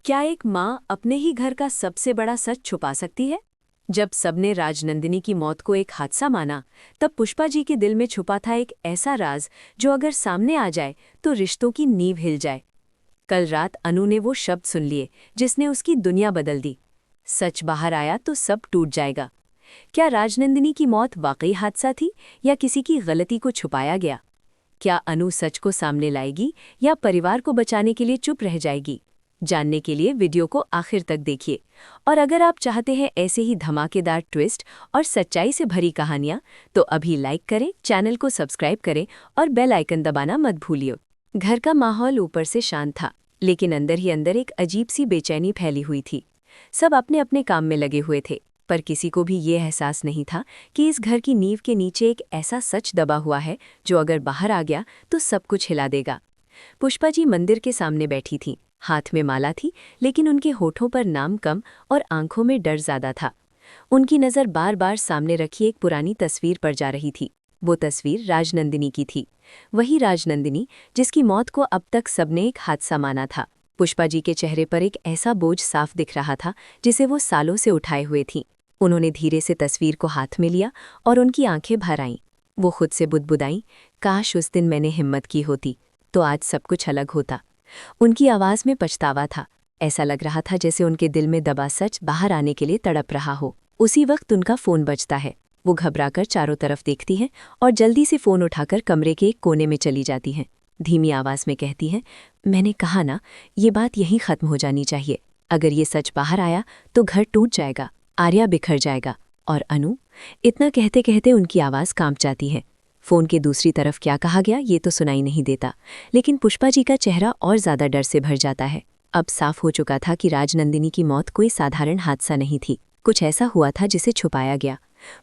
क्या एक माँ अपने ही घर का सबसे बड़ा सच छुपा सकती है? जब सबने राजनंदिनी की मौत को एक हादसा माना, तब पुष्पा जी के दिल में छुपा था एक ऐसा राज जो अगर सामने आ जाए तो रिश्तों की नींव हिल जाए। कल रात अनु ने वो शब्द सुन लिए जिसने उसकी दुनिया बदल दी। सच बाहर आया तो सब टूट जाएगा। क्या राजनंदिनी की मौत वाकई हादसा थी या किसी की गलती को छुपाया गया? क्या अनु सच को सामने लाएगी या परिवार को बचाने के लिए चुप रह जाएगी? जानने के लिए वीडियो को आखिर तक देखिए। और अगर आप चाहते हैं ऐसे ही धमाकेदार ट्विस्ट और सच्चाई से भरी कहानियां, तो अभी लाइक करें, चैनल को सब्सक्राइब करें और बेल आइकन दबाना मत भूलिए। घर का माहौल ऊपर से शांत था, लेकिन अंदर ही अंदर एक अजीब सी बेचैनी फैली हुई थी। सब अपने अपने काम में लगे हुए थे, पर किसी को भी ये एहसास नहीं था कि इस घर की नींव के नीचे एक ऐसा सच दबा हुआ है जो अगर बाहर आ गया तो सब कुछ हिला देगा। पुष्पा जी मंदिर के सामने बैठी थीं। हाथ में माला थी, लेकिन उनके होठों पर नाम कम और आंखों में डर ज्यादा था। उनकी नज़र बार बार सामने रखी एक पुरानी तस्वीर पर जा रही थी। वो तस्वीर राजनंदिनी की थी, वही राजनंदिनी जिसकी मौत को अब तक सबने एक हादसा माना था। पुष्पा जी के चेहरे पर एक ऐसा बोझ साफ दिख रहा था जिसे वो सालों से उठाए हुए थीं। उन्होंने धीरे से तस्वीर को हाथ में लिया और उनकी आंखें भर आईं। वो खुद से बुदबुदाईं, काश उस दिन मैंने हिम्मत की होती तो आज सब कुछ अलग होता। उनकी आवाज़ में पछतावा था। ऐसा लग रहा था जैसे उनके दिल में दबा सच बाहर आने के लिए तड़प रहा हो। उसी वक्त उनका फ़ोन बजता है। वो घबराकर चारों तरफ देखती हैं और जल्दी से फ़ोन उठाकर कमरे के एक कोने में चली जाती हैं। धीमी आवाज़ में कहती हैं, मैंने कहा ना, ये बात यहीं ख़त्म हो जानी चाहिए। अगर ये सच बाहर आया तो घर टूट जाएगा, आर्या बिखर जाएगा और अनु। इतना कहते कहते उनकी आवाज़ कांप जाती है। फ़ोन के दूसरी तरफ क्या कहा गया ये तो सुनाई नहीं देता, लेकिन पुष्पा जी का चेहरा और ज़्यादा डर से भर जाता है। अब साफ हो चुका था कि राजनंदिनी की मौत कोई साधारण हादसा नहीं थी। कुछ ऐसा हुआ था जिसे छुपाया गया।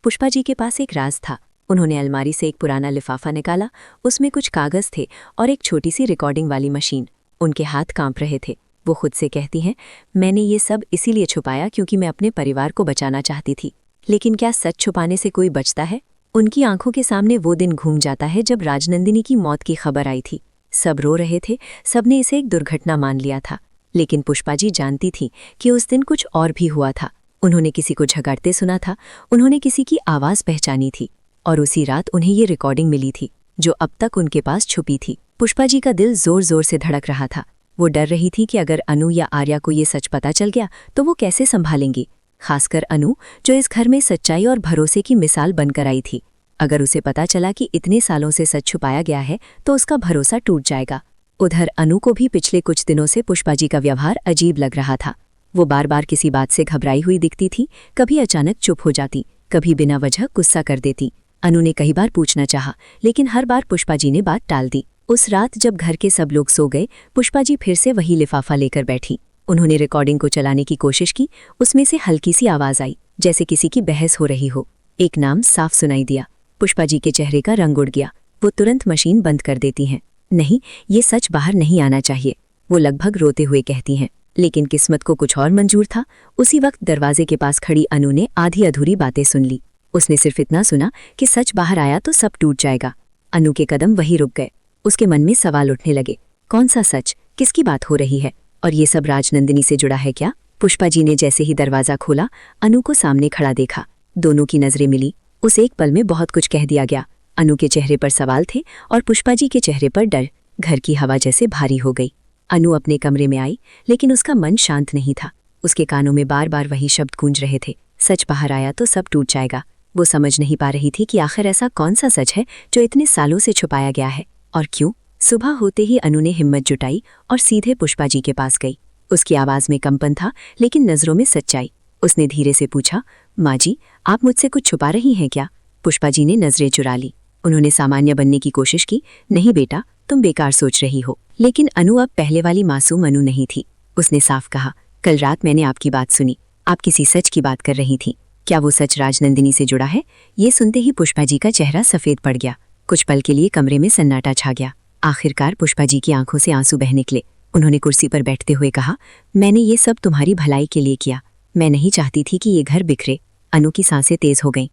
पुष्पा जी के पास एक राज था। उन्होंने अलमारी से एक पुराना लिफाफा निकाला। उसमें कुछ कागज़ थे और एक छोटी सी रिकॉर्डिंग वाली मशीन। उनके हाथ कांप रहे थे। वो खुद से कहती हैं, मैंने ये सब इसीलिए छुपाया क्योंकि मैं अपने परिवार को बचाना चाहती थी। लेकिन क्या सच छुपाने से कोई बचता है? उनकी आंखों के सामने वो दिन घूम जाता है जब राजनंदिनी की मौत की खबर आई थी। सब रो रहे थे, सबने इसे एक दुर्घटना मान लिया था। लेकिन पुष्पा जी जानती थी कि उस दिन कुछ और भी हुआ था। उन्होंने किसी को झगड़ते सुना था, उन्होंने किसी की आवाज़ पहचानी थी और उसी रात उन्हें ये रिकॉर्डिंग मिली थी जो अब तक उनके पास छुपी थी। पुष्पा जी का दिल जोर जोर से धड़क रहा था। वो डर रही थी कि अगर अनु या आर्या को ये सच पता चल गया तो वो कैसे संभालेंगी, खासकर अनु जो इस घर में सच्चाई और भरोसे की मिसाल बनकर आई थी। अगर उसे पता चला कि इतने सालों से सच छुपाया गया है तो उसका भरोसा टूट जाएगा। उधर अनु को भी पिछले कुछ दिनों से पुष्पा जी का व्यवहार अजीब लग रहा था। वो बार बार किसी बात से घबराई हुई दिखती थी, कभी अचानक चुप हो जाती, कभी बिना वजह गुस्सा कर देती। अनु ने कई बार पूछना चाहा, लेकिन हर बार पुष्पा जी ने बात टाल दी। उस रात जब घर के सब लोग सो गए, पुष्पा जी फिर से वही लिफाफा लेकर बैठी। उन्होंने रिकॉर्डिंग को चलाने की कोशिश की। उसमें से हल्की सी आवाज़ आई, जैसे किसी की बहस हो रही हो। एक नाम साफ सुनाई दिया। पुष्पा जी के चेहरे का रंग उड़ गया। वो तुरंत मशीन बंद कर देती हैं। नहीं, ये सच बाहर नहीं आना चाहिए, वो लगभग रोते हुए कहती हैं। लेकिन किस्मत को कुछ और मंजूर था। उसी वक्त दरवाजे के पास खड़ी अनु ने आधी अधूरी बातें सुन ली। उसने सिर्फ इतना सुना कि सच बाहर आया तो सब टूट जाएगा। अनु के कदम वहीं रुक गए। उसके मन में सवाल उठने लगे, कौन सा सच, किसकी बात हो रही है, और ये सब राजनंदिनी से जुड़ा है क्या? पुष्पा जी ने जैसे ही दरवाज़ा खोला, अनु को सामने खड़ा देखा। दोनों की नज़रें मिली। उस एक पल में बहुत कुछ कह दिया गया। अनु के चेहरे पर सवाल थे और पुष्पा जी के चेहरे पर डर। घर की हवा जैसे भारी हो गई। अनु अपने कमरे में आई, लेकिन उसका मन शांत नहीं था। उसके कानों में बार बार वही शब्द गूंज रहे थे, सच बाहर आया तो सब टूट जाएगा। वो समझ नहीं पा रही थी कि आखिर ऐसा कौन सा सच है जो इतने सालों से छुपाया गया है, और क्यों? सुबह होते ही अनु ने हिम्मत जुटाई और सीधे पुष्पा जी के पास गई। उसकी आवाज़ में कंपन था, लेकिन नज़रों में सच्चाई। उसने धीरे से पूछा, माँ जी, आप मुझसे कुछ छुपा रही हैं क्या? पुष्पा जी ने नज़रें चुरा ली। उन्होंने सामान्य बनने की कोशिश की। नहीं बेटा, तुम बेकार सोच रही हो। लेकिन अनु अब पहले वाली मासूम अनु नहीं थी। उसने साफ कहा, कल रात मैंने आपकी बात सुनी। आप किसी सच की बात कर रही थीं। क्या वो सच राजनंदिनी से जुड़ा है? ये सुनते ही पुष्पा जी का चेहरा सफ़ेद पड़ गया। कुछ पल के लिए कमरे में सन्नाटा छा गया। आखिरकार पुष्पा जी की आंखों से आंसू बह निकले। उन्होंने कुर्सी पर बैठते हुए कहा, मैंने ये सब तुम्हारी भलाई के लिए किया। मैं नहीं चाहती थी कि ये घर बिखरे। अनु की सांसें तेज हो गईं।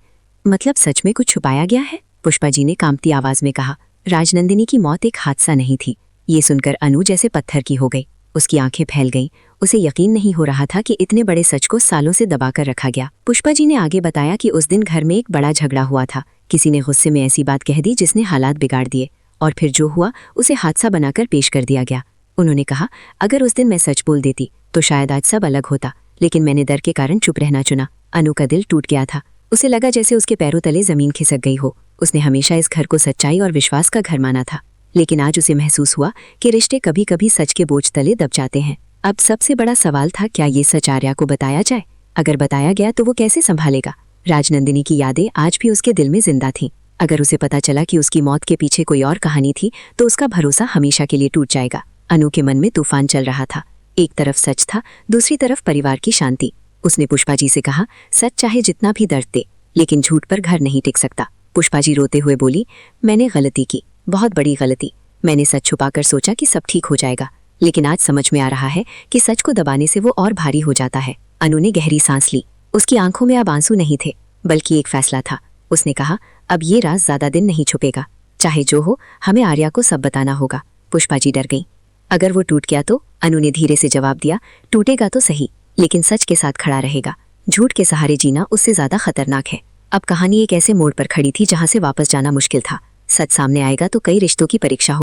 मतलब सच में कुछ छुपाया गया है? पुष्पा जी ने कांपती आवाज में कहा। राजनंदिनी की मौत एक हादसा नहीं थी। ये सुनकर अनु जैसे पत्थर की हो गई। उसकी आंखें फैल गईं। उसे यकीन नहीं हो रहा था कि इतने बड़े सच को सालों से दबाकर रखा गया। पुष्पा जी ने आगे बताया कि उस दिन घर में एक बड़ा झगड़ा हुआ था। किसी ने गुस्से में ऐसी बात कह दी जिसने हालात बिगाड़ दिए, और फिर जो हुआ उसे हादसा बनाकर पेश कर दिया गया। उन्होंने कहा, अगर उस दिन मैं सच बोल देती तो शायद आज सब अलग होता, लेकिन मैंने डर के कारण चुप रहना चुना। अनु का दिल टूट गया था। उसे लगा जैसे उसके पैरों तले जमीन खिसक गई हो। उसने हमेशा इस घर को सच्चाई और विश्वास का घर माना था, लेकिन आज उसे महसूस हुआ कि रिश्ते कभी कभी सच के बोझ तले दब जाते हैं। अब सबसे बड़ा सवाल था, क्या ये सच आर्या को बताया जाए? अगर बताया गया तो वो कैसे संभालेगा? राजनंदिनी की यादें आज भी उसके दिल में जिंदा थीं। अगर उसे पता चला कि उसकी मौत के पीछे कोई और कहानी थी तो उसका भरोसा हमेशा के लिए टूट जाएगा। अनु के मन में तूफान चल रहा था। एक तरफ सच था, दूसरी तरफ परिवार की शांति। उसने पुष्पा जी से कहा, सच चाहे जितना भी दर्द दे, लेकिन झूठ पर घर नहीं टिक सकता। पुष्पा जी रोते हुए बोली, मैंने गलती की, बहुत बड़ी गलती। मैंने सच छुपाकर सोचा कि सब ठीक हो जाएगा, लेकिन आज समझ में आ रहा है कि सच को दबाने से वो और भारी हो जाता है। अनु ने गहरी सांस ली। उसकी आंखों में अब आंसू नहीं थे, बल्कि एक फैसला था। उसने कहा, अब ये राज ज्यादा दिन नहीं छुपेगा। चाहे जो हो, हमें आर्या को सब बताना होगा। पुष्पा जी डर गई। अगर वो टूट गया तो? अनु ने धीरे से जवाब दिया, टूटेगा तो सही, लेकिन सच के साथ खड़ा रहेगा। झूठ के सहारे जीना उससे ज्यादा खतरनाक है। अब कहानी एक ऐसे मोड़ पर खड़ी थी जहां से वापस जाना मुश्किल था। सच सामने आएगा तो कई रिश्तों की परीक्षा हो